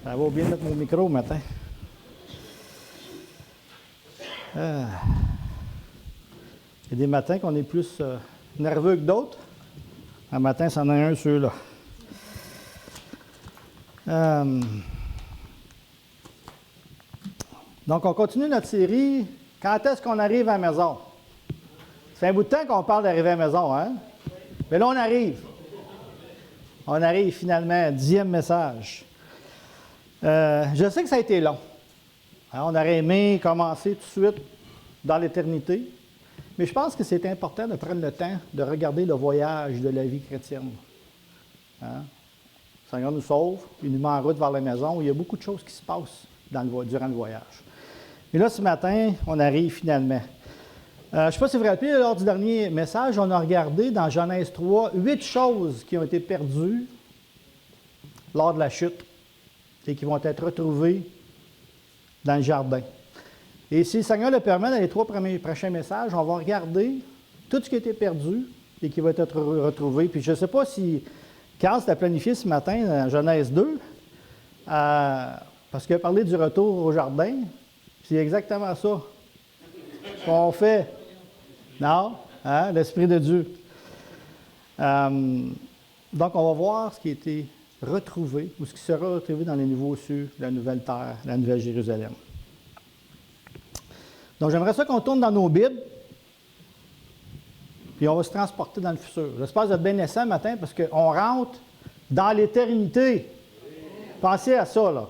Ça va bien mettre mon micro le matin. Il y a des matins qu'on est plus nerveux que d'autres. Un matin, c'en a un, ceux-là. Donc, on continue notre série. Quand est-ce qu'on arrive à la maison? C'est un bout de temps qu'on parle d'arriver à la maison, hein? Mais là, on arrive. On arrive finalement, 10e message. Je sais que ça a été long. Hein, on aurait aimé commencer tout de suite dans l'éternité, mais je pense que c'est important de prendre le temps de regarder le voyage de la vie chrétienne. Hein? Le Seigneur nous sauve, il nous met en route vers la maison, où il y a beaucoup de choses qui se passent durant le voyage. Et là, ce matin, on arrive finalement. Je ne sais pas si vous vous rappelez, lors du dernier message, on a regardé dans Genèse 3 8 choses qui ont été perdues lors de la chute et qui vont être retrouvées dans le jardin. Et si le Seigneur le permet, dans les 3 prochains messages, on va regarder tout ce qui a été perdu et qui va être retrouvé. Puis je ne sais pas si Carl s'était planifié ce matin dans Genèse 2, parce qu'il a parlé du retour au jardin. C'est exactement ça qu'on fait. Non? Hein? L'Esprit de Dieu. Donc, on va voir ce qui a été retrouvé, ou ce qui sera retrouvé dans les nouveaux cieux, la nouvelle terre, la nouvelle Jérusalem. Donc, j'aimerais ça qu'on tourne dans nos Bibles, puis on va se transporter dans le futur. J'espère que vous êtes bien naissants ce matin, parce qu'on rentre dans l'éternité. Pensez à ça, là.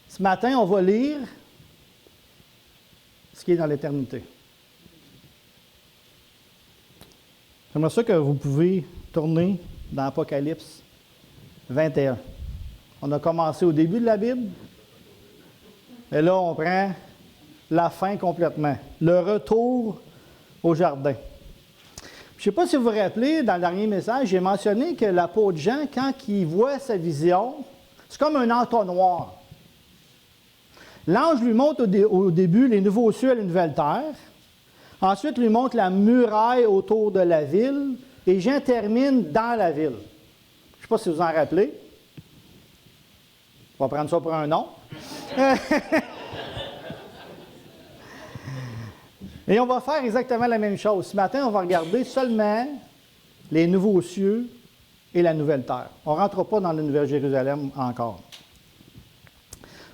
Ce matin, on va lire ce qui est dans l'éternité. J'aimerais ça que vous pouvez tourner dans Apocalypse 21. On a commencé au début de la Bible, et là, on prend la fin complètement. Le retour au jardin. Je ne sais pas si vous vous rappelez, dans le dernier message, j'ai mentionné que l'apôtre Jean, quand il voit sa vision, c'est comme un entonnoir. L'ange lui montre au début les nouveaux cieux et les nouvelles terres. Ensuite, lui montre la muraille autour de la ville. Et Jean termine dans la ville. Je ne sais pas si vous en rappelez. On va prendre ça pour un nom. Et on va faire exactement la même chose. Ce matin, on va regarder seulement les nouveaux cieux et la nouvelle terre. On ne rentrera pas dans la Nouvelle Jérusalem encore.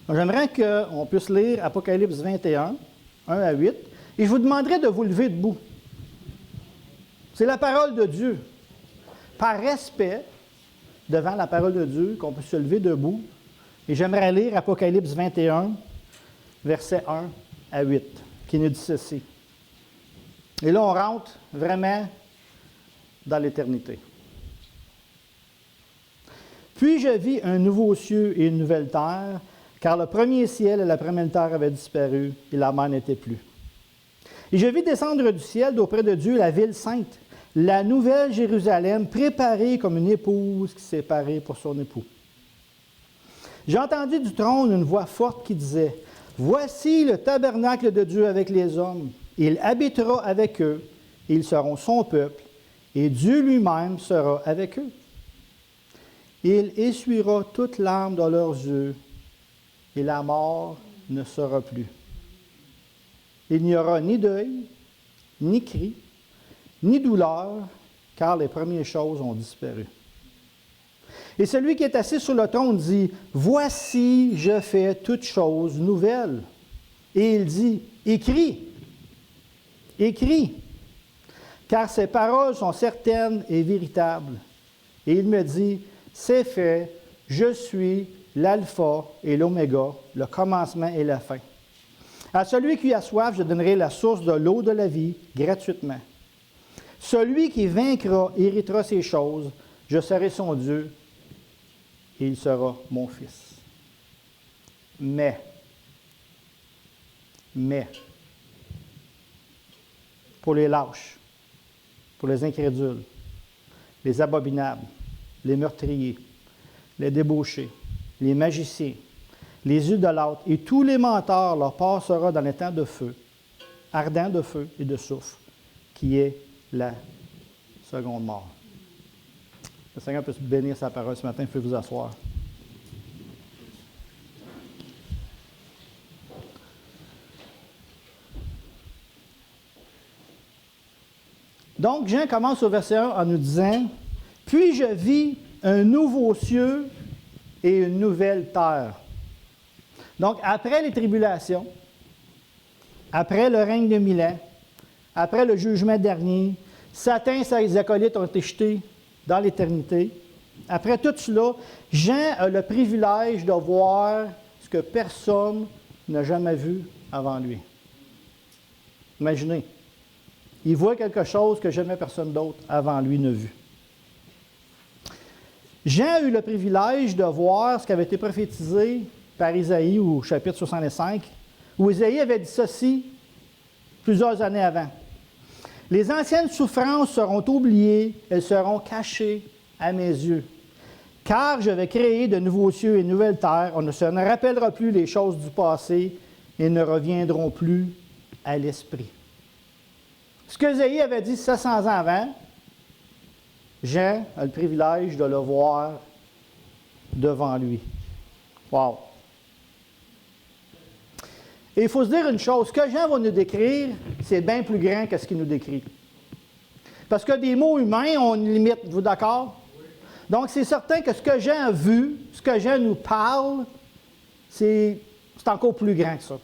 Donc, j'aimerais qu'on puisse lire Apocalypse 21, 1 à 8. Et je vous demanderai de vous lever debout. C'est la parole de Dieu. Par respect devant la parole de Dieu, qu'on peut se lever debout. Et j'aimerais lire Apocalypse 21, versets 1 à 8, qui nous dit ceci. Et là, on rentre vraiment dans l'éternité. Puis je vis un nouveau ciel et une nouvelle terre, car le premier ciel et la première terre avaient disparu, et la mer n'était plus. Et je vis descendre du ciel d'auprès de Dieu la ville sainte, la nouvelle Jérusalem, préparée comme une épouse qui s'est parée pour son époux. J'ai entendu du trône une voix forte qui disait, « Voici le tabernacle de Dieu avec les hommes. Il habitera avec eux, et ils seront son peuple, et Dieu lui-même sera avec eux. Il essuiera toute larme dans leurs yeux, et la mort ne sera plus. Il n'y aura ni deuil, ni cri, ni douleur, car les premières choses ont disparu. Et celui qui est assis sur le trône dit, « Voici, je fais toutes choses nouvelles. » Et il dit, « Écris, écris, car ces paroles sont certaines et véritables. » Et il me dit, « C'est fait, je suis l'alpha et l'oméga, le commencement et la fin. À celui qui a soif, je donnerai la source de l'eau de la vie gratuitement. Celui qui vaincra héritera ces choses, je serai son Dieu, et il sera mon fils. Mais, pour les lâches, pour les incrédules, les abominables, les meurtriers, les débauchés, les magiciens, les idolâtres et tous les menteurs, leur part sera dans les temps de feu, ardent de feu et de soufre, qui est la seconde mort. Le Seigneur peut bénir sa parole ce matin, il faut vous asseoir. Donc, Jean commence au verset 1 en nous disant « Puis je vis un nouveau ciel et une nouvelle terre. » Donc, après les tribulations, après le règne de 1000 ans, après le jugement dernier, Satan et ses acolytes ont été jetés dans l'éternité. Après tout cela, Jean a le privilège de voir ce que personne n'a jamais vu avant lui. Imaginez, il voit quelque chose que jamais personne d'autre avant lui n'a vu. Jean a eu le privilège de voir ce qui avait été prophétisé par Isaïe au chapitre 65, où Isaïe avait dit ceci plusieurs années avant. Les anciennes souffrances seront oubliées, elles seront cachées à mes yeux. Car je vais créer de nouveaux cieux et de nouvelles terres, on ne se rappellera plus les choses du passé et ne reviendront plus à l'esprit. Ce que Isaïe avait dit 700 ans avant, Jean a le privilège de le voir devant lui. Wow! Et il faut se dire une chose, ce que Jean va nous décrire, c'est bien plus grand que ce qu'il nous décrit. Parce que des mots humains ont une limite, vous d'accord? Donc, c'est certain que ce que Jean a vu, ce que Jean nous parle, c'est encore plus grand que ça.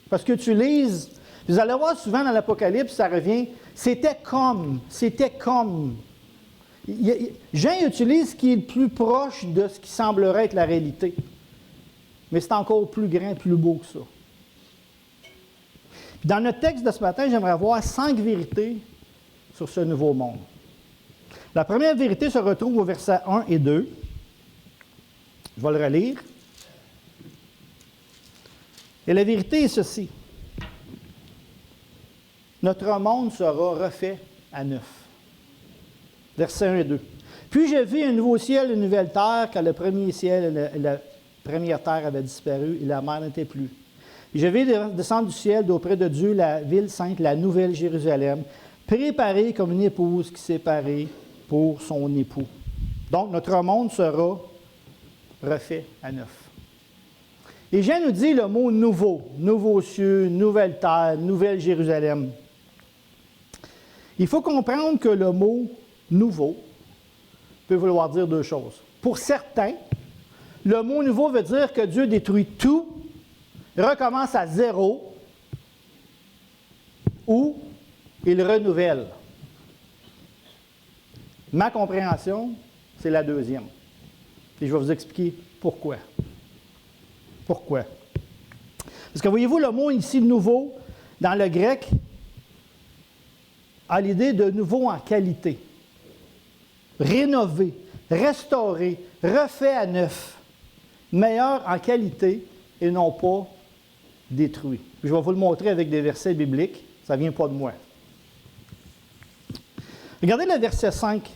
Parce que tu lises, vous allez voir souvent dans l'Apocalypse, ça revient, c'était comme. Jean utilise ce qui est le plus proche de ce qui semblerait être la réalité. Mais c'est encore plus grand, plus beau que ça. Puis dans notre texte de ce matin, j'aimerais voir 5 vérités sur ce nouveau monde. La première vérité se retrouve au verset 1 et 2. Je vais le relire. Et la vérité est ceci. Notre monde sera refait à neuf. Versets 1 et 2. Puis j'ai vu un nouveau ciel et une nouvelle terre, car le premier ciel et la première terre avaient disparu et la mer n'était plus. Et je vis descendre du ciel d'auprès de Dieu la ville sainte, la nouvelle Jérusalem, préparée comme une épouse qui s'est parée pour son époux. Donc, notre monde sera refait à neuf. Et Jean nous dit le mot nouveau, nouveau cieux, nouvelle terre, nouvelle Jérusalem. Il faut comprendre que le mot nouveau peut vouloir dire 2 choses. Pour certains, le mot nouveau veut dire que Dieu détruit tout, recommence à zéro, ou il renouvelle. Ma compréhension, c'est la deuxième. Et je vais vous expliquer pourquoi. Pourquoi? Parce que voyez-vous, le mot ici nouveau, dans le grec, a l'idée de nouveau en qualité. Rénové, restauré, refait à neuf. Meilleur en qualité et non pas détruit. Je vais vous le montrer avec des versets bibliques. Ça ne vient pas de moi. Regardez le verset 5.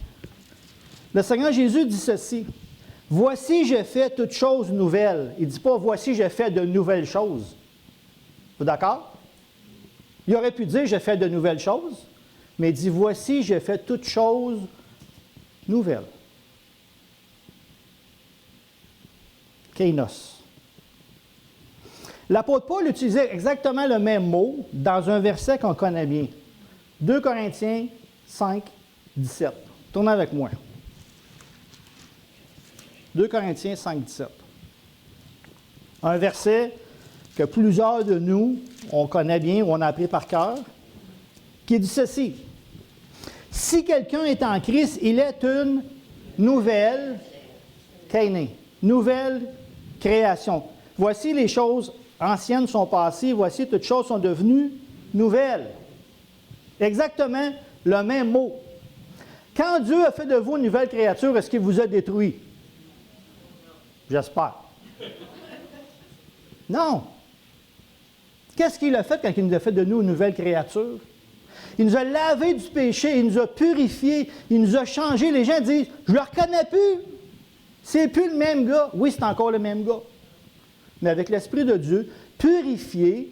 Le Seigneur Jésus dit ceci. « Voici, je fais toutes choses nouvelles. » Il ne dit pas « Voici, je fais de nouvelles choses. » Vous d'accord? Il aurait pu dire « Je fais de nouvelles choses », mais il dit « Voici, je fais toutes choses nouvelles. » Kainos. L'apôtre Paul utilisait exactement le même mot dans un verset qu'on connaît bien. 2 Corinthiens 5, 17. Tournez avec moi. 2 Corinthiens 5, 17. Un verset que plusieurs de nous, on connaît bien ou on a appris par cœur, qui dit ceci. « Si quelqu'un est en Christ, il est une nouvelle kainé, nouvelle création. Voici les choses anciennes sont passées, voici toutes choses sont devenues nouvelles. » Exactement le même mot. Quand Dieu a fait de vous une nouvelle créature, est-ce qu'il vous a détruit? J'espère. Non. Qu'est-ce qu'il a fait quand il nous a fait de nous une nouvelle créature? Il nous a lavé du péché, il nous a purifiés, il nous a changés. Les gens disent, je ne le reconnais plus. C'est plus le même gars. Oui, c'est encore le même gars. Mais avec l'Esprit de Dieu, purifié,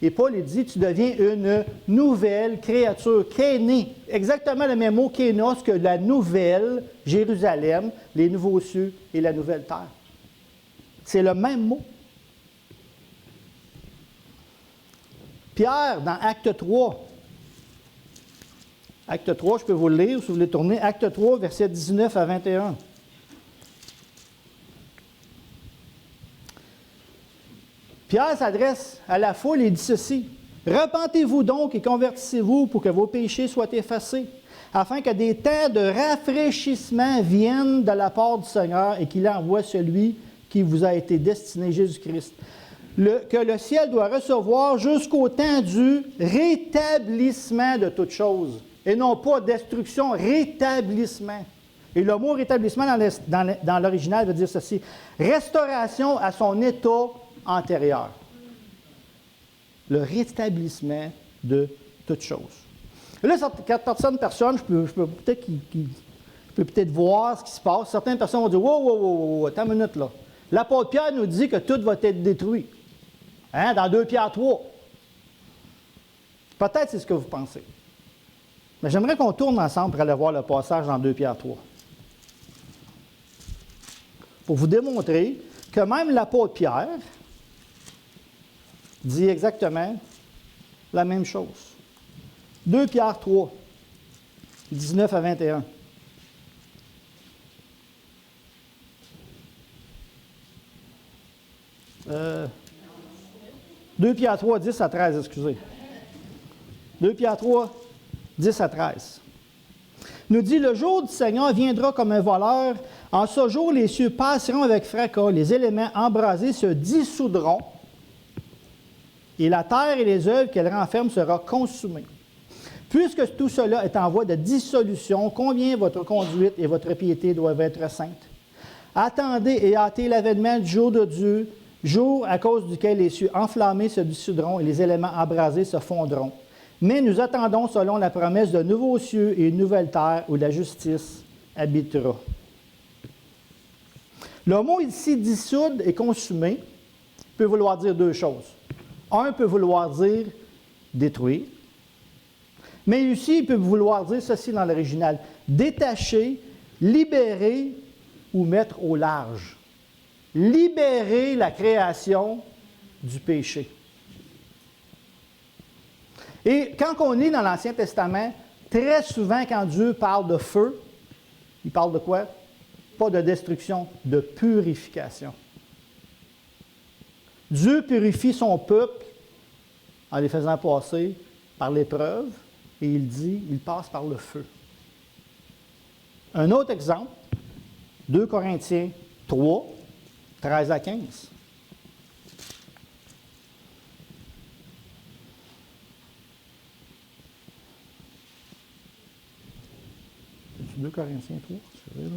et Paul dit, tu deviens une nouvelle créature, kéné. Exactement le même mot kénos que la nouvelle Jérusalem, les nouveaux cieux et la nouvelle terre. C'est le même mot. Pierre, dans Acte 3, Acte 3, je peux vous le lire si vous voulez tourner. Acte 3, versets 19 à 21. Pierre s'adresse à la foule et dit ceci. « Repentez-vous donc et convertissez-vous pour que vos péchés soient effacés, afin que des temps de rafraîchissement viennent de la part du Seigneur et qu'il envoie celui qui vous a été destiné, Jésus-Christ. Que le ciel doit recevoir jusqu'au temps du rétablissement de toutes choses. » Et non pas destruction, rétablissement. Et le mot rétablissement dans l'original veut dire ceci. Restauration à son état antérieur. Le rétablissement de toutes choses. Et là, certaines personnes, je peux peut-être voir ce qui se passe. Certaines personnes vont dire, wow, attends une minute là. L'apôtre Pierre nous dit que tout va être détruit. Hein, dans 2 Pierre 3. Peut-être c'est ce que vous pensez. Mais j'aimerais qu'on tourne ensemble pour aller voir le passage dans 2 Pierre 3. Pour vous démontrer que même l'apôtre Pierre dit exactement la même chose. 2 Pierre 3, 19 à 21. Euh, 2 Pierre 3, 10 à 13, excusez. 2 Pierre 3, 10 à 13. Nous dit, le jour du Seigneur viendra comme un voleur. En ce jour, les cieux passeront avec fracas, les éléments embrasés se dissoudront, et la terre et les œuvres qu'elle renferme seront consumées. Puisque tout cela est en voie de dissolution, combien votre conduite et votre piété doivent être saintes. Attendez et hâtez l'avènement du jour de Dieu, jour à cause duquel les cieux enflammés se dissoudront et les éléments embrasés se fondront. Mais nous attendons selon la promesse de nouveaux cieux et une nouvelle terre où la justice habitera. Le mot ici, dissoudre et consumer, peut vouloir dire deux choses. Un peut vouloir dire détruire, mais ici, il peut vouloir dire ceci dans l'original, détacher, libérer ou mettre au large. Libérer la création du péché. Et quand on est dans l'Ancien Testament, très souvent quand Dieu parle de feu, il parle de quoi? Pas de destruction, de purification. Dieu purifie son peuple en les faisant passer par l'épreuve, et il dit, il passe par le feu. Un autre exemple, 2 Corinthiens 3, 13 à 15. C'est 2 Corinthiens 3, c'est vrai,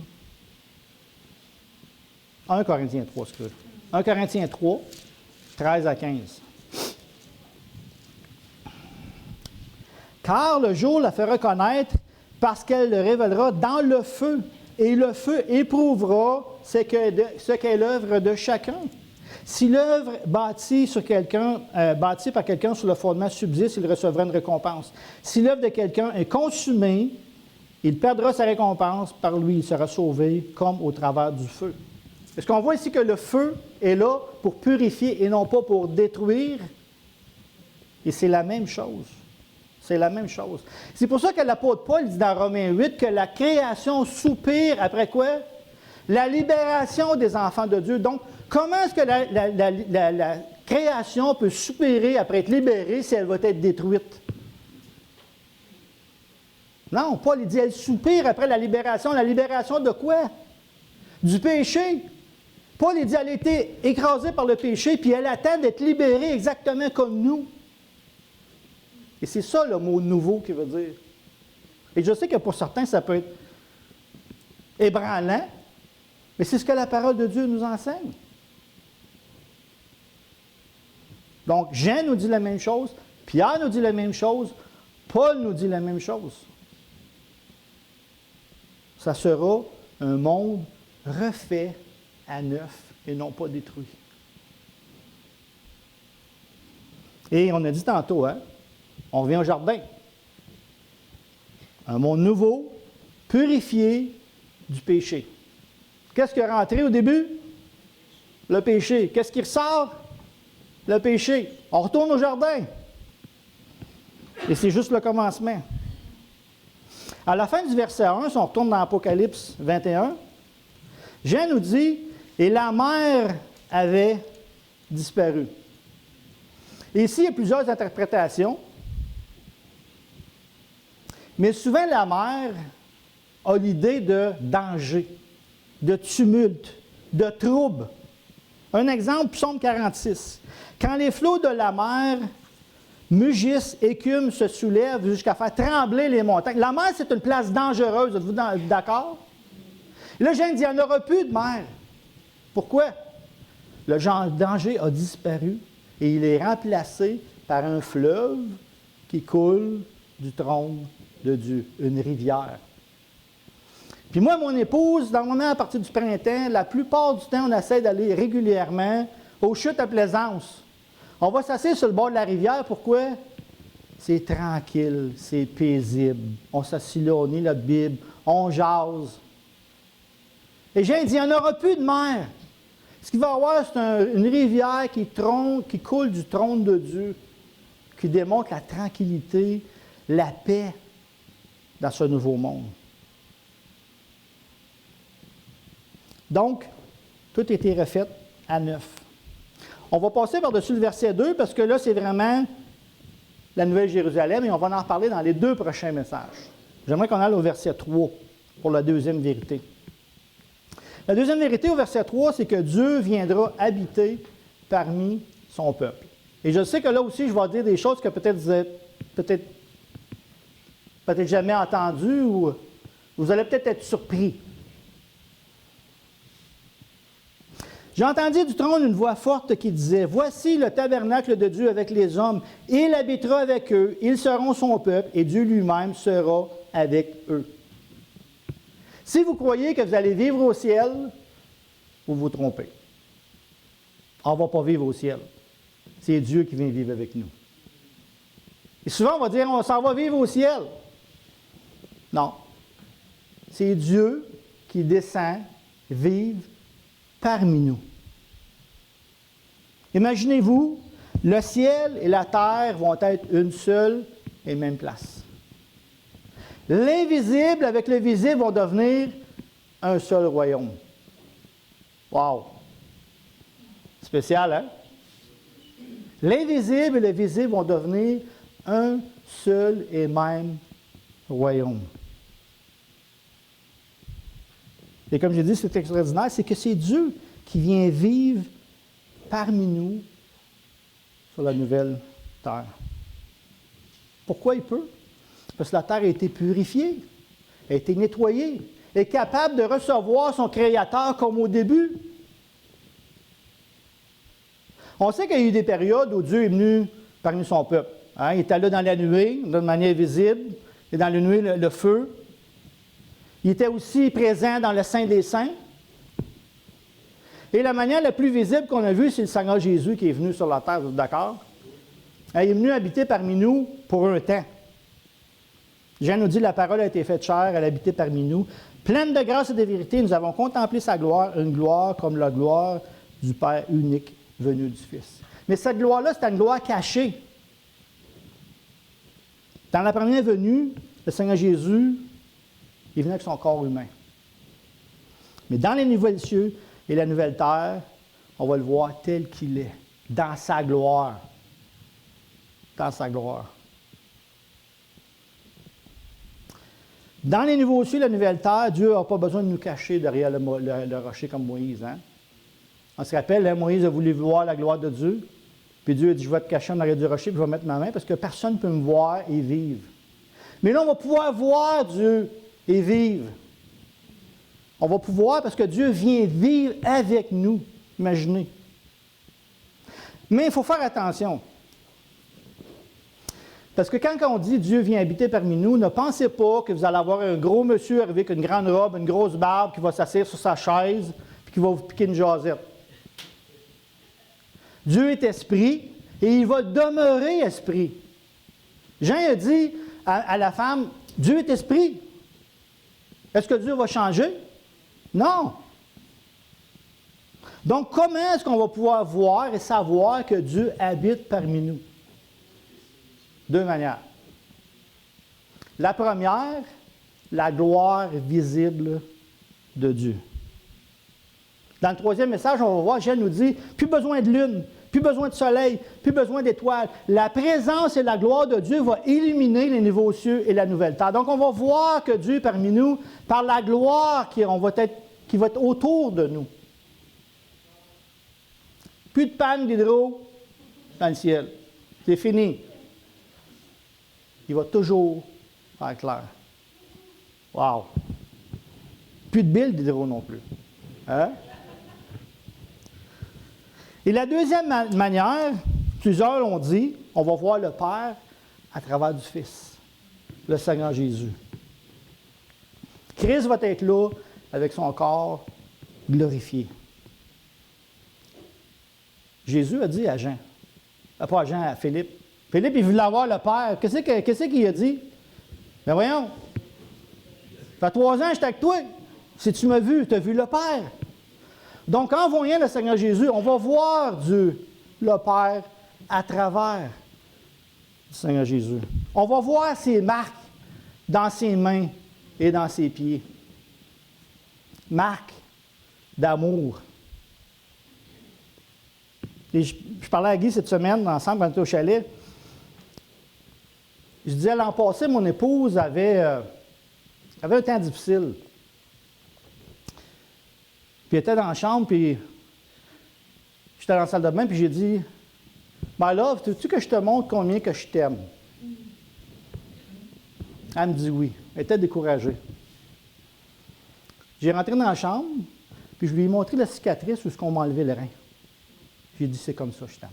là? 1 Corinthiens 3, c'est vrai. 1 Corinthiens 3, 13 à 15. Car le jour la fera connaître parce qu'elle le révélera dans le feu, et le feu éprouvera ce qu'est l'œuvre de chacun. Si l'œuvre bâtie par quelqu'un sur le fondement subsiste, il recevra une récompense. Si l'œuvre de quelqu'un est consumée, il perdra sa récompense, par lui il sera sauvé comme au travers du feu. Est-ce qu'on voit ici que le feu est là pour purifier et non pas pour détruire? Et c'est la même chose. C'est la même chose. C'est pour ça que l'apôtre Paul dit dans Romains 8 que la création soupire après quoi? La libération des enfants de Dieu. Donc, comment est-ce que la création peut soupirer après être libérée si elle va être détruite? Non, Paul il dit elle soupire après la libération. La libération de quoi? Du péché. Paul il dit elle a été écrasée par le péché, puis elle attend d'être libérée exactement comme nous. Et c'est ça le mot « nouveau » qui veut dire. Et je sais que pour certains, ça peut être ébranlant, mais c'est ce que la parole de Dieu nous enseigne. Donc, Jean nous dit la même chose, Pierre nous dit la même chose, Paul nous dit la même chose. Ça sera un monde refait à neuf et non pas détruit. Et on a dit tantôt, hein? On revient au jardin. Un monde nouveau, purifié du péché. Qu'est-ce qui est rentré au début? Le péché. Qu'est-ce qui ressort? Le péché. On retourne au jardin. Et c'est juste le commencement. À la fin du verset 1, si on retourne dans Apocalypse 21, Jean nous dit « Et la mer avait disparu ». Et ici, il y a plusieurs interprétations. Mais souvent, la mer a l'idée de danger, de tumulte, de trouble. Un exemple, Psaume 46. « Quand les flots de la mer mugissent, écument, se soulèvent jusqu'à faire trembler les montagnes. » La mer, c'est une place dangereuse. Êtes-vous d'accord? Et là, Jean dit, il n'y en aura plus de mer. Pourquoi? Le danger a disparu et il est remplacé par un fleuve qui coule du trône de Dieu, une rivière. Puis moi, mon épouse, dans le moment à partir du printemps, la plupart du temps, on essaie d'aller régulièrement aux chutes à Plaisance. On va s'asseoir sur le bord de la rivière. Pourquoi? C'est tranquille, c'est paisible. On s'assied là, on lit notre Bible, on jase. Et Jean dit, il n'y en aura plus de mer. Ce qu'il va y avoir, c'est une rivière qui coule du trône de Dieu, qui démontre la tranquillité, la paix dans ce nouveau monde. Donc, tout a été refait à neuf. On va passer par-dessus le verset 2 parce que là, c'est vraiment la Nouvelle Jérusalem et on va en reparler dans les 2 prochains messages. J'aimerais qu'on aille au verset 3 pour la deuxième vérité. La deuxième vérité au verset 3, c'est que Dieu viendra habiter parmi son peuple. Et je sais que là aussi, je vais dire des choses que peut-être vous n'avez peut-être jamais entendues ou vous allez peut-être être surpris. J'ai entendu du trône une voix forte qui disait, « Voici le tabernacle de Dieu avec les hommes. Il habitera avec eux, ils seront son peuple, et Dieu lui-même sera avec eux. » Si vous croyez que vous allez vivre au ciel, vous vous trompez. On ne va pas vivre au ciel. C'est Dieu qui vient vivre avec nous. Et souvent, on va dire, on s'en va vivre au ciel. Non. C'est Dieu qui descend, vivre parmi nous. Imaginez-vous, le ciel et la terre vont être une seule et même place. L'invisible avec le visible vont devenir un seul royaume. Wow! Spécial, hein? L'invisible et le visible vont devenir un seul et même royaume. Et comme je dis, c'est extraordinaire, c'est que c'est Dieu qui vient vivre parmi nous sur la nouvelle terre. Pourquoi il peut? Parce que la terre a été purifiée, a été nettoyée, est capable de recevoir son Créateur comme au début. On sait qu'il y a eu des périodes où Dieu est venu parmi son peuple. Hein? Il était là dans la nuée, d'une manière visible, et dans la nuée, le feu. Il était aussi présent dans le Saint des Saints. Et la manière la plus visible qu'on a vue, c'est le Seigneur Jésus qui est venu sur la terre, vous êtes d'accord? Il est venu habiter parmi nous pour un temps. Jean nous dit, la parole a été faite chair, elle a habité parmi nous. Pleine de grâce et de vérité, nous avons contemplé sa gloire, une gloire comme la gloire du Père unique venu du Fils. Mais cette gloire-là, c'est une gloire cachée. Dans la première venue, le Seigneur Jésus, il venait avec son corps humain. Mais dans les nouvelles cieux et la nouvelle terre, on va le voir tel qu'il est, dans sa gloire. Dans sa gloire. Dans les nouveaux cieux et la nouvelle terre, Dieu n'a pas besoin de nous cacher derrière le rocher comme Moïse. Hein? On se rappelle, hein, Moïse a voulu voir la gloire de Dieu, puis Dieu a dit, je vais te cacher en arrière du rocher, puis je vais mettre ma main, parce que personne ne peut me voir et vivre. Mais là, on va pouvoir voir Dieu et vivre. On va pouvoir, parce que Dieu vient vivre avec nous. Imaginez. Mais il faut faire attention. Parce que quand on dit Dieu vient habiter parmi nous, ne pensez pas que vous allez avoir un gros monsieur arrivé avec une grande robe, une grosse barbe, qui va s'asseoir sur sa chaise, puis qui va vous piquer une jasette. Dieu est esprit, et il va demeurer esprit. Jean a dit à la femme, Dieu est esprit. Est-ce que Dieu va changer? Non. Donc, comment est-ce qu'on va pouvoir voir et savoir que Dieu habite parmi nous? 2 manières. La première, la gloire visible de Dieu. Dans le troisième message, on va voir, Jean nous dit, plus besoin de lune, plus besoin de soleil, plus besoin d'étoiles. La présence et la gloire de Dieu va illuminer les nouveaux cieux et la nouvelle terre. Donc, on va voir que Dieu parmi nous, par la gloire qui va être autour de nous. Plus de panne d'hydro dans le ciel. C'est fini. Il va toujours faire clair. Wow! Plus de billes d'hydro non plus. Hein? Et la deuxième manière, plusieurs l'ont dit, on va voir le Père à travers du Fils, le Seigneur Jésus. Christ va être là avec son corps glorifié. Jésus a dit à Jean, pas à Jean, à Philippe. Philippe, il voulait avoir le Père. Qu'est-ce qu'il a dit? Ben voyons, ça fait 3 ans que j'étais avec toi. Si tu m'as vu, tu as vu le Père. Donc, en voyant le Seigneur Jésus, on va voir Dieu, le Père, à travers le Seigneur Jésus. On va voir ses marques dans ses mains et dans ses pieds. Marques d'amour. Et je parlais à Guy cette semaine, ensemble, quand on était au chalet. Je disais, l'an passé, mon épouse avait un temps difficile. Puis elle était dans la chambre, puis j'étais dans la salle de bain, puis j'ai dit, « My love, veux-tu que je te montre combien que je t'aime? » Elle me dit oui. Elle était découragée. J'ai rentré dans la chambre, puis je lui ai montré la cicatrice où on m'a enlevé le rein. J'ai dit, c'est comme ça, je t'aime.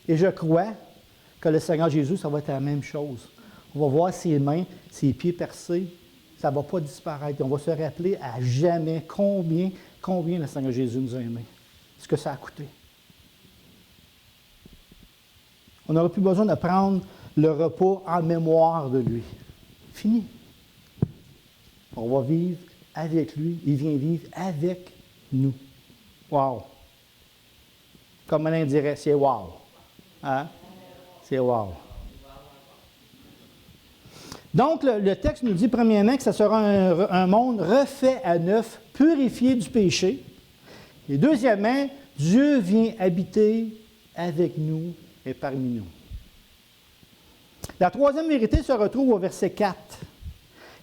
Et je crois que le Seigneur Jésus, ça va être la même chose. On va voir ses mains, ses pieds percés. Ça ne va pas disparaître. On va se rappeler à jamais combien le Seigneur Jésus nous a aimés. Ce que ça a coûté. On n'aura plus besoin de prendre le repas en mémoire de lui. Fini. On va vivre avec lui. Il vient vivre avec nous. Wow! Comme Alain dirait, c'est wow. Hein? C'est wow. Donc, le texte nous dit, premièrement, que ce sera un monde refait à neuf, purifié du péché. Et deuxièmement, Dieu vient habiter avec nous et parmi nous. La troisième vérité se retrouve au verset 4.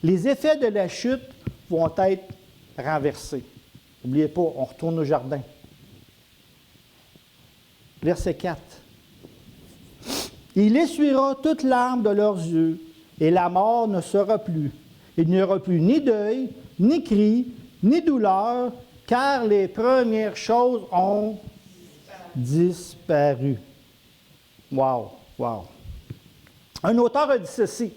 Les effets de la chute vont être renversés. N'oubliez pas, on retourne au jardin. Verset 4. Il essuiera toute larme de leurs yeux, et la mort ne sera plus. Il n'y aura plus ni deuil, ni cri, ni douleur, car les premières choses ont disparu. Wow, wow. Un auteur a dit ceci.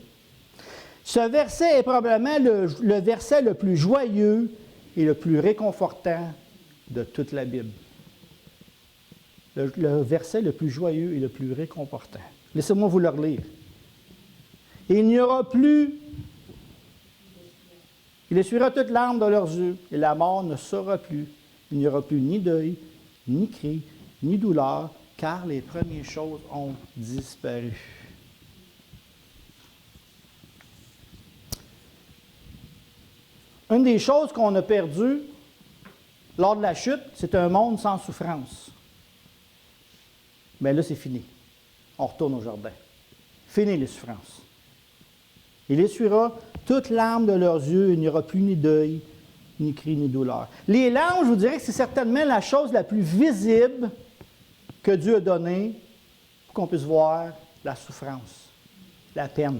Ce verset est probablement le verset le plus joyeux et le plus réconfortant de toute la Bible. Le verset le plus joyeux et le plus réconfortant. Laissez-moi vous le relire. Et il n'y aura plus, il essuiera toute larme de leurs yeux, et la mort ne sera plus. Il n'y aura plus ni deuil, ni cri, ni douleur, car les premières choses ont disparu. Une des choses qu'on a perdues lors de la chute, c'est un monde sans souffrance. Bien là, c'est fini. On retourne au jardin. Fini les souffrances. Il essuiera toute larme de leurs yeux, il n'y aura plus ni deuil, ni cri, ni douleur. Les larmes, je vous dirais que c'est certainement la chose la plus visible que Dieu a donnée pour qu'on puisse voir la souffrance, la peine.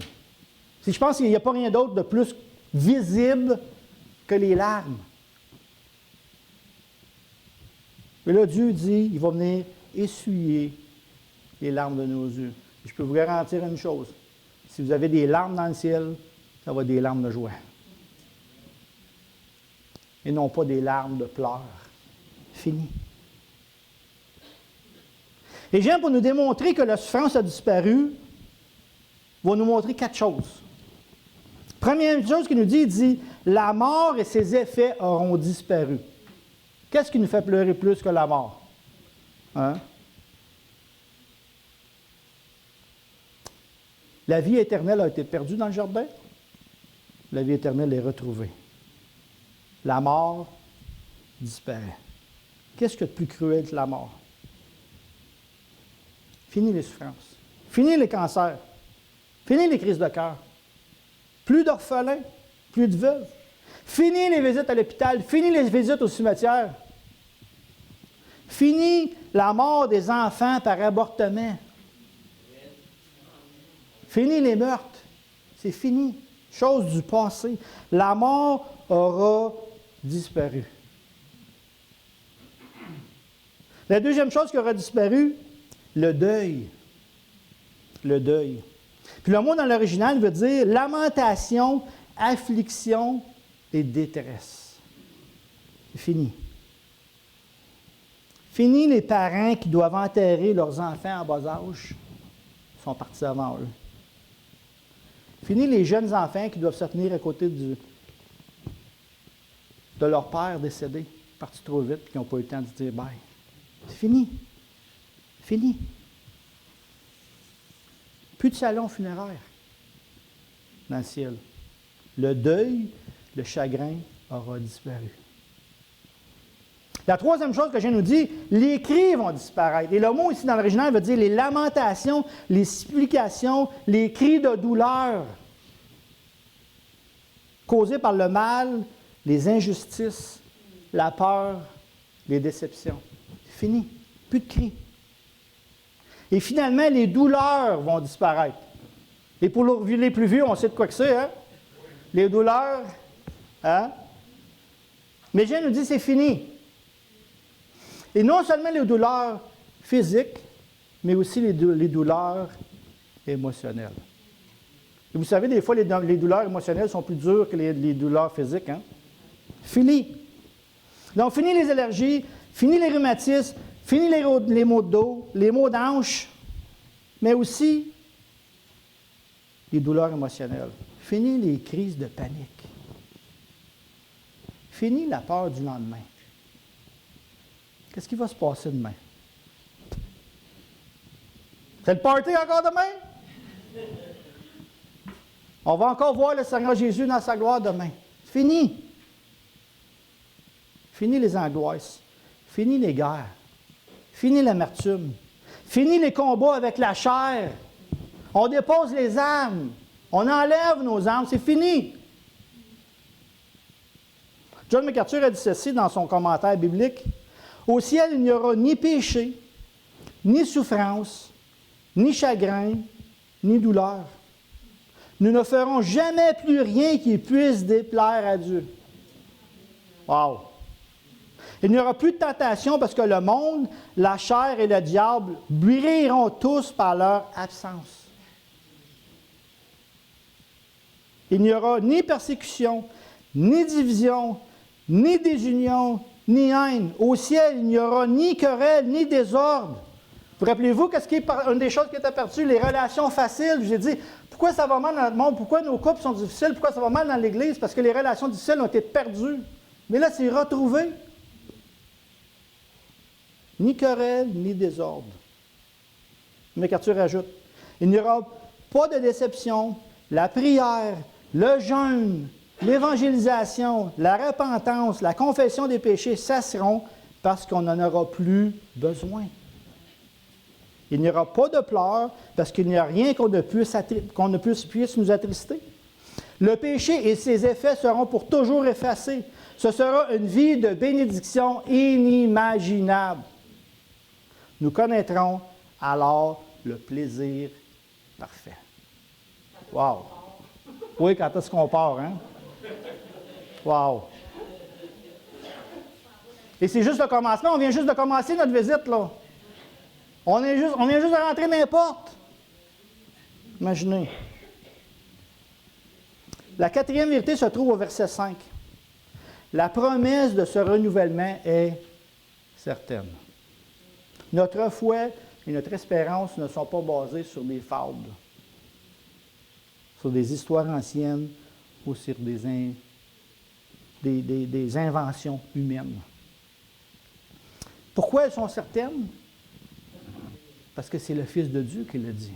Si je pense qu'il n'y a pas rien d'autre de plus visible que les larmes. Mais là, Dieu dit, il va venir essuyer les larmes de nos yeux. Et je peux vous garantir une chose. Si vous avez des larmes dans le ciel, ça va être des larmes de joie. Et non pas des larmes de pleurs. Fini. Et Jean, pour nous démontrer que la souffrance a disparu, va nous montrer 4 choses. Première chose qu'il nous dit, il dit, la mort et ses effets auront disparu. Qu'est-ce qui nous fait pleurer plus que la mort? Hein? La vie éternelle a été perdue dans le jardin? la vie éternelle est retrouvée. La mort disparaît. Qu'est-ce qu'il y a de plus cruel que la mort? Fini les souffrances. Fini les cancers. Fini les crises de cœur. Plus d'orphelins, plus de veuves. Fini les visites à l'hôpital. Fini les visites au cimetière. Fini la mort des enfants par avortement. Fini les meurtres. C'est fini. Chose du passé. La mort aura disparu. La deuxième chose qui aura disparu, le deuil. Le deuil. Puis le mot dans l'original veut dire lamentation, affliction et détresse. C'est fini. Fini les parents qui doivent enterrer leurs enfants en bas âge. Ils sont partis avant eux. Fini les jeunes enfants qui doivent se tenir à côté de leur père décédé, parti trop vite et qui n'ont pas eu le temps de dire bye. C'est fini. Fini. Plus de salon funéraire dans le ciel. Le deuil, le chagrin aura disparu. La troisième chose que je nous dit, les cris vont disparaître. Et le mot ici dans l'original veut dire les lamentations, les supplications, les cris de douleur causés par le mal, les injustices, la peur, les déceptions. C'est fini. Plus de cris. Et finalement, les douleurs vont disparaître. Et pour les plus vieux, on sait de quoi que c'est, hein? Les douleurs, hein? Mais Jésus nous dit c'est fini. Et non seulement les douleurs physiques, mais aussi les douleurs émotionnelles. Et vous savez, des fois, les douleurs émotionnelles sont plus dures que les douleurs physiques, hein? Fini. Donc, fini les allergies, fini les rhumatismes, fini les maux de dos, les maux d'hanche, mais aussi les douleurs émotionnelles. Fini les crises de panique. Fini la peur du lendemain. Qu'est-ce qui va se passer demain? C'est le party encore demain? On va encore voir le Seigneur Jésus dans sa gloire demain. Fini. Fini les angoisses. Fini les guerres. Fini l'amertume. Fini les combats avec la chair. On dépose les armes. On enlève nos armes. C'est fini. John MacArthur a dit ceci dans son commentaire biblique. Au ciel, il n'y aura ni péché, ni souffrance, ni chagrin, ni douleur. Nous ne ferons jamais plus rien qui puisse déplaire à Dieu. Wow! Il n'y aura plus de tentation parce que le monde, la chair et le diable brilleront tous par leur absence. Il n'y aura ni persécution, ni division, ni désunion, ni haine. Au ciel, il n'y aura ni querelle, ni désordre. Vous rappelez-vous qu'est-ce qui est une des choses qui était perdue? Les relations faciles. J'ai dit, pourquoi ça va mal dans notre monde? Pourquoi nos couples sont difficiles? Pourquoi ça va mal dans l'Église? Parce que les relations difficiles ont été perdues. Mais là, c'est retrouvé. Ni querelle, ni désordre. MacArthur ajoute, il n'y aura pas de déception. La prière, le jeûne, l'évangélisation, la repentance, la confession des péchés cesseront parce qu'on n'en aura plus besoin. Il n'y aura pas de pleurs parce qu'il n'y a rien qu'on ne puisse nous attrister. Le péché et ses effets seront pour toujours effacés. Ce sera une vie de bénédiction inimaginable. Nous connaîtrons alors le plaisir parfait. Wow! Oui, quand est-ce qu'on part, hein? Wow! Et c'est juste le commencement. On vient juste de commencer notre visite, là. On vient juste de rentrer n'importe. Imaginez. La quatrième vérité se trouve au verset 5. La promesse de ce renouvellement est certaine. Notre foi et notre espérance ne sont pas basées sur des fables, sur des histoires anciennes ou sur des inventions humaines. Pourquoi elles sont certaines? Parce que c'est le Fils de Dieu qui le dit.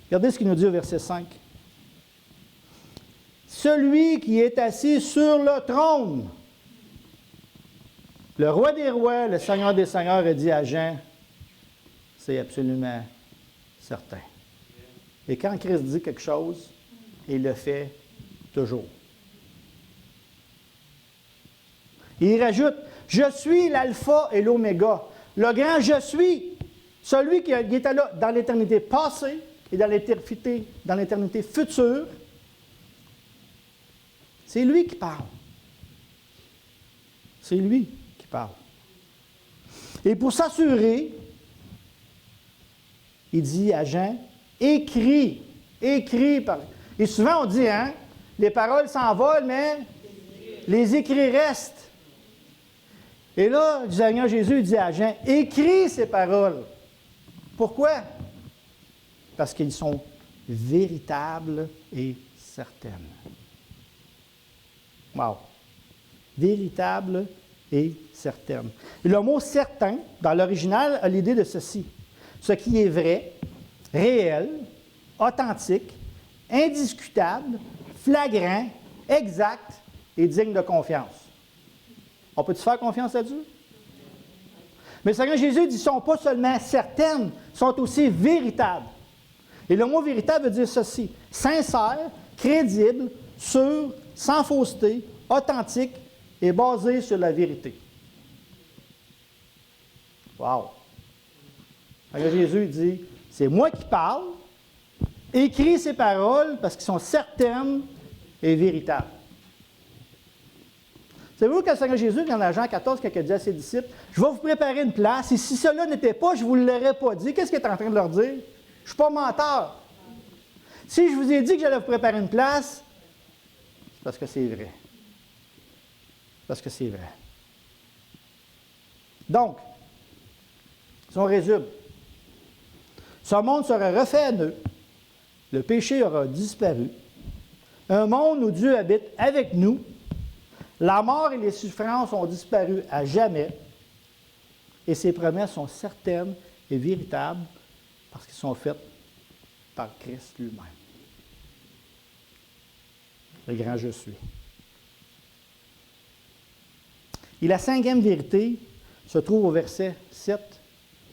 Regardez ce qu'il nous dit au verset 5. celui qui est assis sur le trône. Le roi des rois, le Seigneur des seigneurs a dit à Jean, c'est absolument certain. Et quand Christ dit quelque chose, il le fait toujours. Il rajoute, je suis l'alpha et l'oméga. Le grand je suis, celui qui était là dans l'éternité passée et dans l'éternité future, c'est lui qui parle. C'est lui qui parle. Et pour s'assurer, il dit à Jean, écris. Et souvent on dit, hein, les paroles s'envolent, mais les écrits restent. Et là, le Seigneur Jésus dit à Jean, écris ces paroles. Pourquoi? Parce qu'ils sont véritables et certaines. Wow! Véritables et certaines. Et le mot certain, dans l'original, a l'idée de ceci. Ce qui est vrai, réel, authentique, indiscutable, flagrant, exact et digne de confiance. On peut-tu faire confiance à Dieu? Mais le Seigneur Jésus dit qu'ils ne sont pas seulement certaines, ils sont aussi véritables. Et le mot véritable veut dire ceci, sincère, crédible, sûr, sans fausseté, authentique et basé sur la vérité. Wow! Le Seigneur Jésus dit, c'est moi qui parle, écris ces paroles parce qu'elles sont certaines et véritables. Savez-vous que le Seigneur Jésus, dans Jean 14, quand il a dit à ses disciples, je vais vous préparer une place, et si cela n'était pas, je ne vous l'aurais pas dit. Qu'est-ce qu'il est en train de leur dire? Je ne suis pas menteur. Si je vous ai dit que j'allais vous préparer une place, c'est parce que c'est vrai. Parce que c'est vrai. Donc, si on résume, ce monde sera refait à neuf, le péché aura disparu, un monde où Dieu habite avec nous, la mort et les souffrances ont disparu à jamais, et ses promesses sont certaines et véritables parce qu'elles sont faites par Christ lui-même. Le grand je suis. Et la cinquième vérité se trouve au verset 7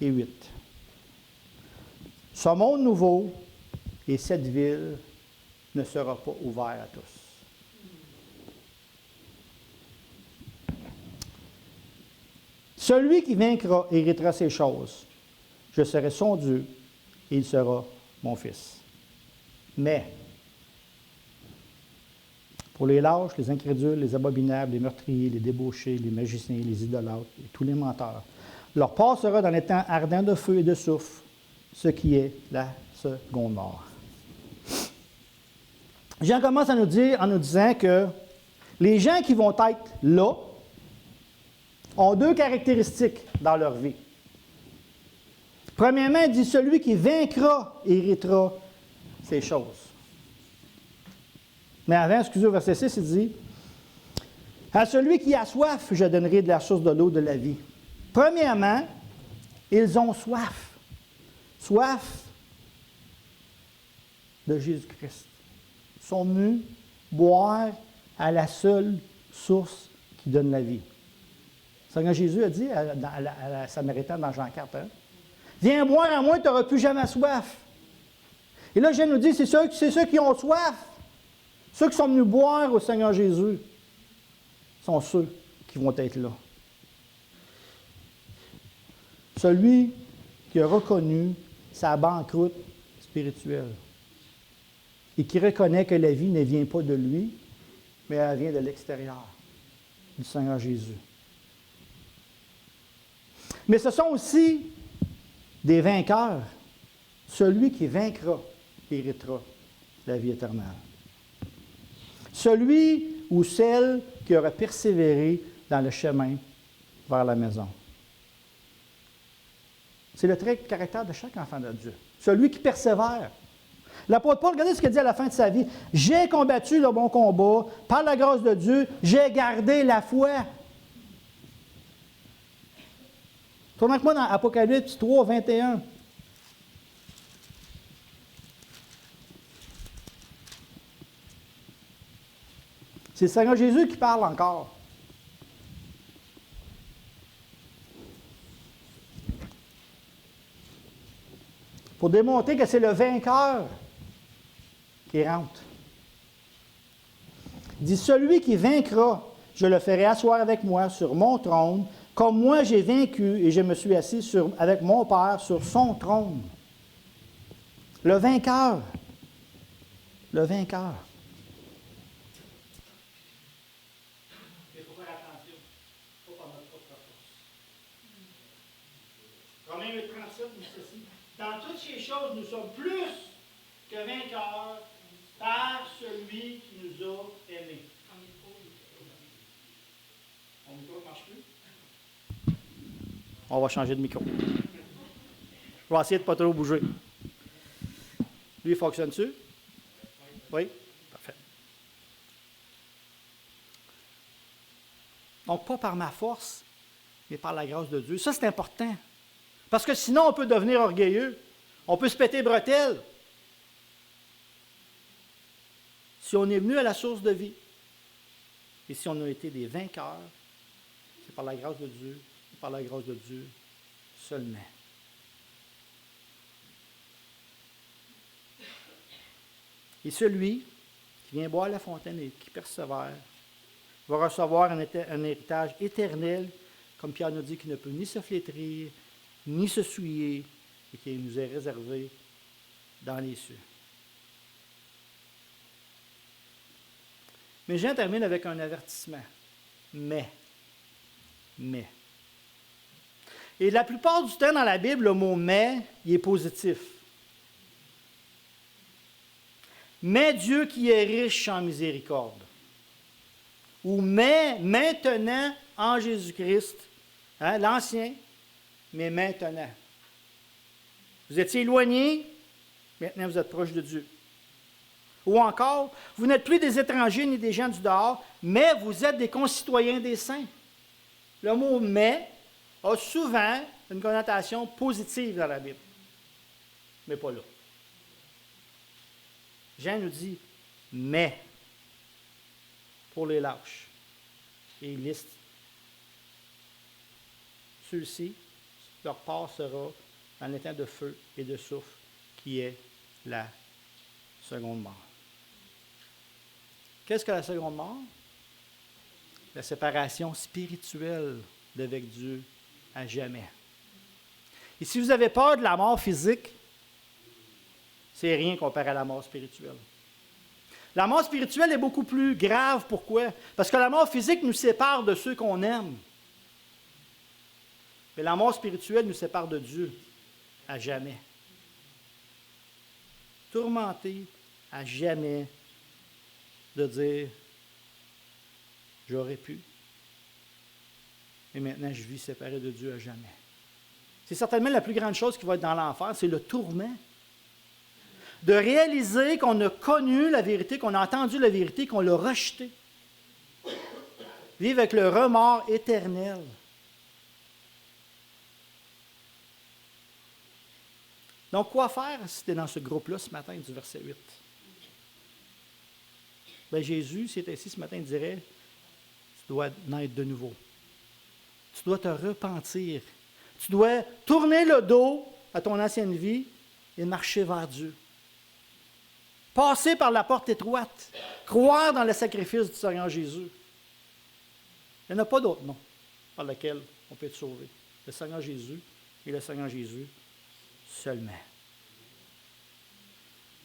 et 8. Ce monde nouveau et cette ville ne sera pas ouvert à tous. Celui qui vaincra héritera ces choses. Je serai son Dieu et il sera mon fils. Mais, pour les lâches, les incrédules, les abominables, les meurtriers, les débauchés, les magiciens, les idolâtres et tous les menteurs, leur part sera dans les temps ardents de feu et de soufre, ce qui est la seconde mort. Jean commence à nous dire, en nous disant que les gens qui vont être là ont deux caractéristiques dans leur vie. Premièrement, il dit, celui qui vaincra héritera ces choses. Mais avant, excusez, au verset 6, il dit, à celui qui a soif, je donnerai de la source de l'eau de la vie. Premièrement, ils ont soif. Soif de Jésus-Christ. Ils sont venus boire à la seule source qui donne la vie. Le Seigneur Jésus a dit à la Samaritaine dans Jean 4, hein, viens boire à moi, tu n'auras plus jamais soif. Et là, je nous dis, c'est ceux qui ont soif. Ceux qui sont venus boire au Seigneur Jésus sont ceux qui vont être là. Celui qui a reconnu sa banqueroute spirituelle et qui reconnaît que la vie ne vient pas de lui, mais elle vient de l'extérieur, du Seigneur Jésus. Mais ce sont aussi des vainqueurs. Celui qui vaincra héritera la vie éternelle. Celui ou celle qui aura persévéré dans le chemin vers la maison. C'est le trait de caractère de chaque enfant de Dieu. Celui qui persévère. L'apôtre Paul, regardez ce qu'il dit à la fin de sa vie. J'ai combattu le bon combat, par la grâce de Dieu, j'ai gardé la foi. Tournez avec moi dans Apocalypse 3, 21. C'est le Seigneur Jésus qui parle encore. Pour démontrer que c'est le vainqueur qui rentre. Il dit, celui qui vaincra, je le ferai asseoir avec moi sur mon trône, comme moi j'ai vaincu et je me suis assis avec mon Père sur son trône. Le vainqueur. Le vainqueur. Il faut faire attention. Il ne faut pas notre propre force. Romains 8,37 nous dit ceci. Dans toutes ces choses, nous sommes plus que vainqueurs par celui qui nous a aimés. Mon micro ne marche plus? On va changer de micro. Je vais essayer de ne pas trop bouger. Lui, fonctionne-tu? Oui? Parfait. Donc, pas par ma force, mais par la grâce de Dieu. Ça, c'est important. Parce que sinon, on peut devenir orgueilleux. On peut se péter bretelles. Si on est venu à la source de vie, et si on a été des vainqueurs, c'est par la grâce de Dieu, et par la grâce de Dieu seulement. Et celui qui vient boire la fontaine et qui persévère va recevoir un héritage éternel, comme Pierre nous dit, qui ne peut ni se flétrir, ni se souiller, et qui nous est réservé dans les cieux. Mais Jean termine avec un avertissement. Mais. Et la plupart du temps dans la Bible, le mot « mais », il est positif. Mais Dieu qui est riche en miséricorde. Ou mais maintenant en Jésus-Christ. Hein, l'ancien, mais maintenant. Vous étiez éloignés, maintenant vous êtes proches de Dieu. Ou encore, vous n'êtes plus des étrangers ni des gens du dehors, mais vous êtes des concitoyens des saints. Le mot « mais » a souvent une connotation positive dans la Bible, mais pas là. Jean nous dit « mais » pour les lâches. Et il liste ceux-ci, leur part sera dans l'état de feu et de soufre qui est la seconde mort. Qu'est-ce que la seconde mort? La séparation spirituelle d'avec Dieu à jamais. Et si vous avez peur de la mort physique, c'est rien comparé à la mort spirituelle. La mort spirituelle est beaucoup plus grave. Pourquoi? Parce que la mort physique nous sépare de ceux qu'on aime. Mais la mort spirituelle nous sépare de Dieu à jamais. Tourmenté à jamais de dire « j'aurais pu, et maintenant je vis séparé de Dieu à jamais ». C'est certainement la plus grande chose qui va être dans l'enfer, c'est le tourment. De réaliser qu'on a connu la vérité, qu'on a entendu la vérité, qu'on l'a rejetée. Vivre avec le remords éternel. Donc, quoi faire si tu es dans ce groupe-là ce matin du verset 8? Bien, Jésus, s'il était ici ce matin, il dirait, tu dois naître de nouveau. Tu dois te repentir. Tu dois tourner le dos à ton ancienne vie et marcher vers Dieu. Passer par la porte étroite. Croire dans le sacrifice du Seigneur Jésus. Il n'y en a pas d'autre nom par lequel on peut être sauvé. Le Seigneur Jésus et le Seigneur Jésus seulement.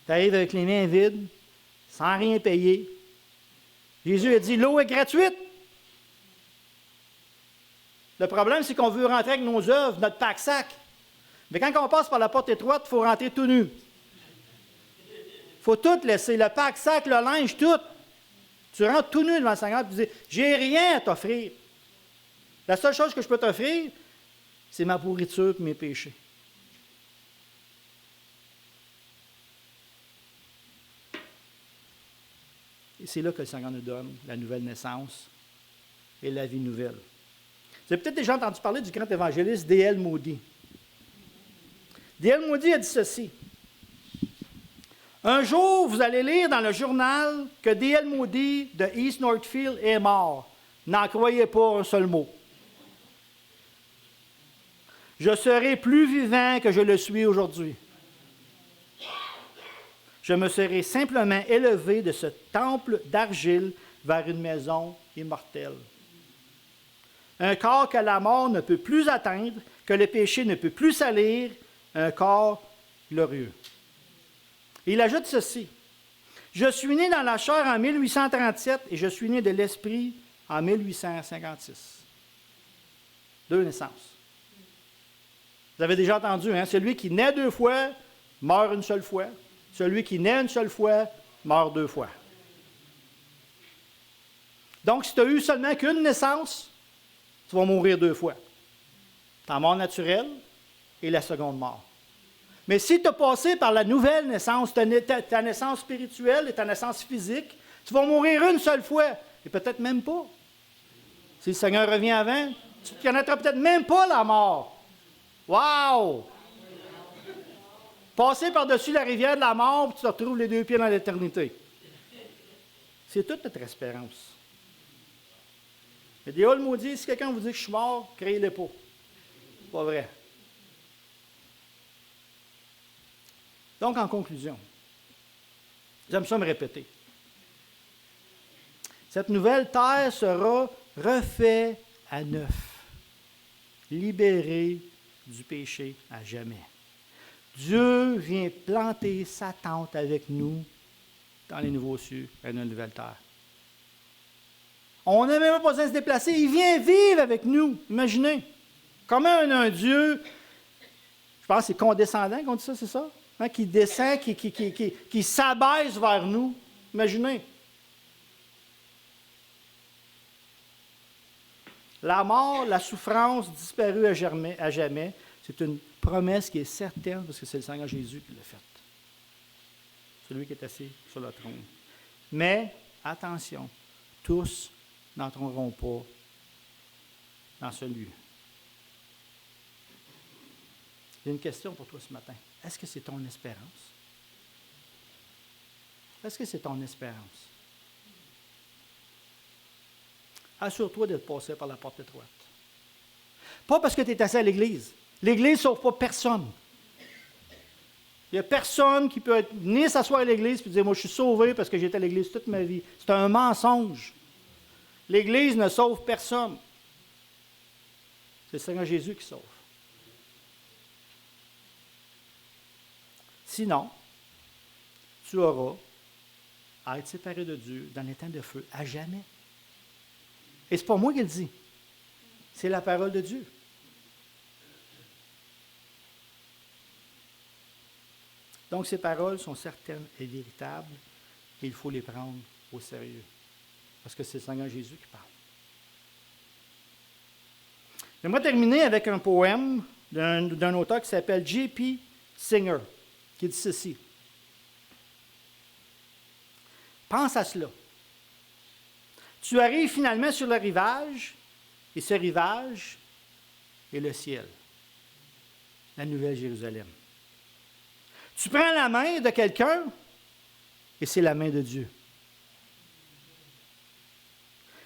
Tu arrives avec les mains vides, sans rien payer. Jésus a dit, l'eau est gratuite. Le problème, c'est qu'on veut rentrer avec nos œuvres, notre pack-sac. Mais quand on passe par la porte étroite, il faut rentrer tout nu. Il faut tout laisser, le pack-sac, le linge, tout. Tu rentres tout nu devant le Seigneur et tu dis, j'ai rien à t'offrir. La seule chose que je peux t'offrir, c'est ma pourriture et mes péchés. Et c'est là que le Seigneur nous donne la nouvelle naissance et la vie nouvelle. Vous avez peut-être déjà entendu parler du grand évangéliste D.L. Moody. D.L. Moody a dit ceci. Un jour, vous allez lire dans le journal que D.L. Moody de East Northfield est mort. N'en croyez pas un seul mot. Je serai plus vivant que je le suis aujourd'hui. Je me serai simplement élevé de ce temple d'argile vers une maison immortelle. Un corps que la mort ne peut plus atteindre, que le péché ne peut plus salir, un corps glorieux. Il ajoute ceci. Je suis né dans la chair en 1837 et je suis né de l'esprit en 1856. 2 naissances. Vous avez déjà entendu, hein? Celui qui naît 2 fois, meurt une seule fois. Celui qui naît une seule fois, meurt 2 fois. Donc, si tu as eu seulement qu'une naissance, tu vas mourir 2 fois. Ta mort naturelle et la seconde mort. Mais si tu as passé par la nouvelle naissance, ta naissance spirituelle et ta naissance physique, tu vas mourir une seule fois, et peut-être même pas. Si le Seigneur revient avant, tu ne connaîtras peut-être même pas la mort. Wow! Passer par-dessus la rivière de la mort, puis tu te retrouves les 2 pieds dans l'éternité. C'est toute notre espérance. Mais D.L. Moody, si quelqu'un vous dit que je suis mort, créez-le pas. C'est pas vrai. Donc, en conclusion, j'aime ça me répéter. Cette nouvelle terre sera refaite à neuf, libérée du péché à jamais. Dieu vient planter sa tente avec nous dans les nouveaux cieux et dans la nouvelle terre. On n'a même pas besoin de se déplacer. Il vient vivre avec nous. Imaginez. Comment un Dieu, je pense que c'est condescendant qu'on dit ça, c'est ça? Hein, qui descend, qui s'abaisse vers nous. Imaginez. La mort, la souffrance disparue à jamais, c'est une promesse qui est certaine parce que c'est le Seigneur Jésus qui l'a faite. Celui qui est assis sur le trône. Mais, attention, tous n'entreront pas dans ce lieu. J'ai une question pour toi ce matin. Est-ce que c'est ton espérance? Est-ce que c'est ton espérance? Assure-toi d'être passé par la porte étroite. Pas parce que tu es assis à l'Église. L'Église ne sauve pas personne. Il n'y a personne qui peut venir s'asseoir à l'Église et dire « Moi, je suis sauvé parce que j'étais à l'Église toute ma vie. » C'est un mensonge. L'Église ne sauve personne. C'est le Seigneur Jésus qui sauve. Sinon, tu auras à être séparé de Dieu dans les temps de feu à jamais. Et ce n'est pas moi qui le dis. C'est la parole de Dieu. Donc, ces paroles sont certaines et véritables et il faut les prendre au sérieux. Parce que c'est le Seigneur Jésus qui parle. J'aimerais terminer avec un poème d'un auteur qui s'appelle J.P. Singer, qui dit ceci. Pense à cela. Tu arrives finalement sur le rivage, et ce rivage est le ciel, la Nouvelle Jérusalem. Tu prends la main de quelqu'un, et c'est la main de Dieu.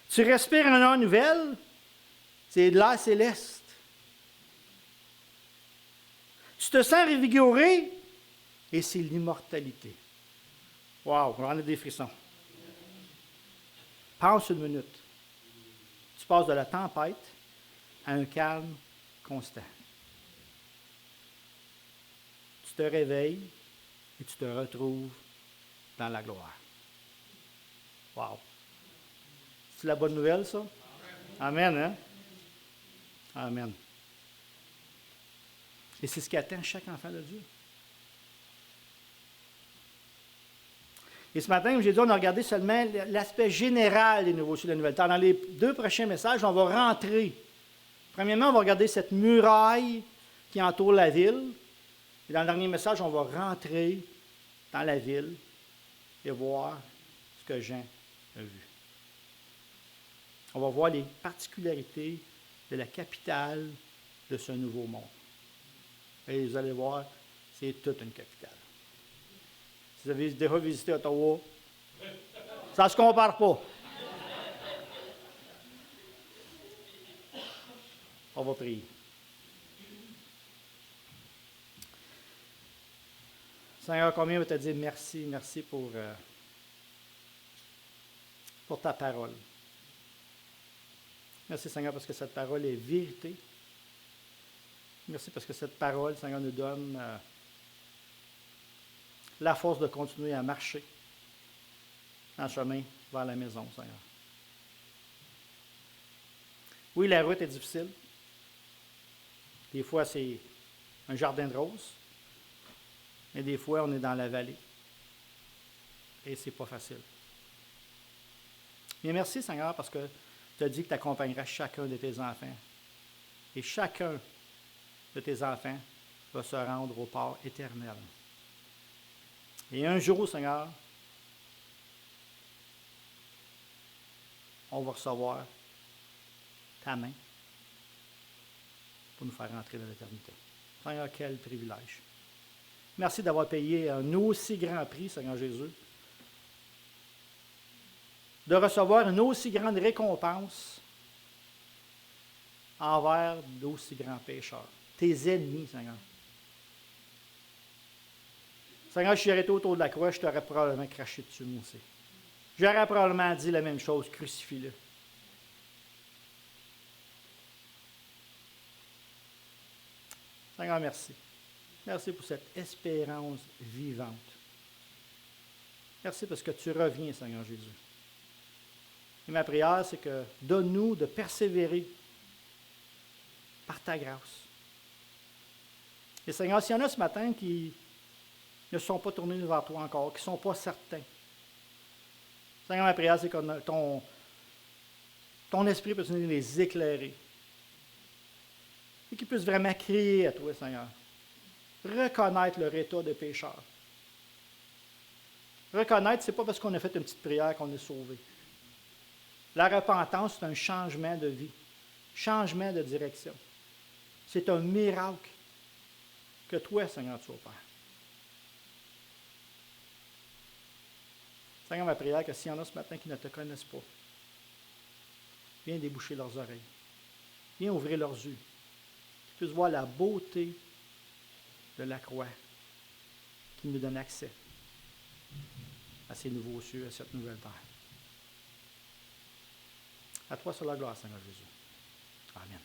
Tu respires un air nouvelle, c'est de l'air céleste. Tu te sens revigoré, et c'est l'immortalité. Wow, j'en ai des frissons. Pense une minute. Tu passes de la tempête à un calme constant. Tu te réveilles et tu te retrouves dans la gloire. Wow! C'est la bonne nouvelle, ça? Amen, hein? Amen. Et c'est ce qui attend chaque enfant de Dieu. Et ce matin, comme j'ai dit, on a regardé seulement l'aspect général des nouveaux cieux et de la nouvelle terre. Dans les 2 prochains messages, on va rentrer. Premièrement, on va regarder cette muraille qui entoure la ville. Et dans le dernier message, on va rentrer dans la ville et voir ce que Jean a vu. On va voir les particularités de la capitale de ce nouveau monde. Et vous allez voir, c'est toute une capitale. Si vous avez déjà visité Ottawa, ça ne se compare pas. On va prier. Seigneur, combien on va te dire merci, merci pour ta parole. Merci, Seigneur, parce que cette parole est vérité. Merci parce que cette parole, Seigneur, nous donne la force de continuer à marcher en chemin vers la maison, Seigneur. Oui, la route est difficile. Des fois, c'est un jardin de roses. Mais des fois, on est dans la vallée. Et c'est pas facile. Mais merci, Seigneur, parce que tu as dit que tu accompagneras chacun de tes enfants. Et chacun de tes enfants va se rendre au port éternel. Et un jour, Seigneur, on va recevoir ta main pour nous faire entrer dans l'éternité. Seigneur, quel privilège. Merci d'avoir payé un aussi grand prix, Seigneur Jésus, de recevoir une aussi grande récompense envers d'aussi grands pécheurs, tes ennemis, Seigneur. Seigneur, si j'aurais été autour de la croix, je t'aurais probablement craché dessus, moi aussi. J'aurais probablement dit la même chose, crucifie-le. Seigneur, merci. Merci pour cette espérance vivante. Merci parce que tu reviens, Seigneur Jésus. Et ma prière, c'est que donne-nous de persévérer par ta grâce. Et Seigneur, s'il y en a ce matin qui ne sont pas tournés vers toi encore, qui ne sont pas certains, Seigneur, ma prière, c'est que ton esprit peut venir les éclairer. Et qu'ils puissent vraiment crier à toi, Seigneur. Reconnaître leur état de pécheur. Reconnaître, ce n'est pas parce qu'on a fait une petite prière qu'on est sauvé. La repentance, c'est un changement de vie, changement de direction. C'est un miracle que toi, Seigneur, tu opères. Seigneur, ma prière, que s'il y en a ce matin qui ne te connaissent pas, viens déboucher leurs oreilles, viens ouvrir leurs yeux, qu'ils puissent voir la beauté de la croix qui nous donne accès à ces nouveaux cieux, à cette nouvelle terre. À toi, sur la gloire, Seigneur Jésus. Amen.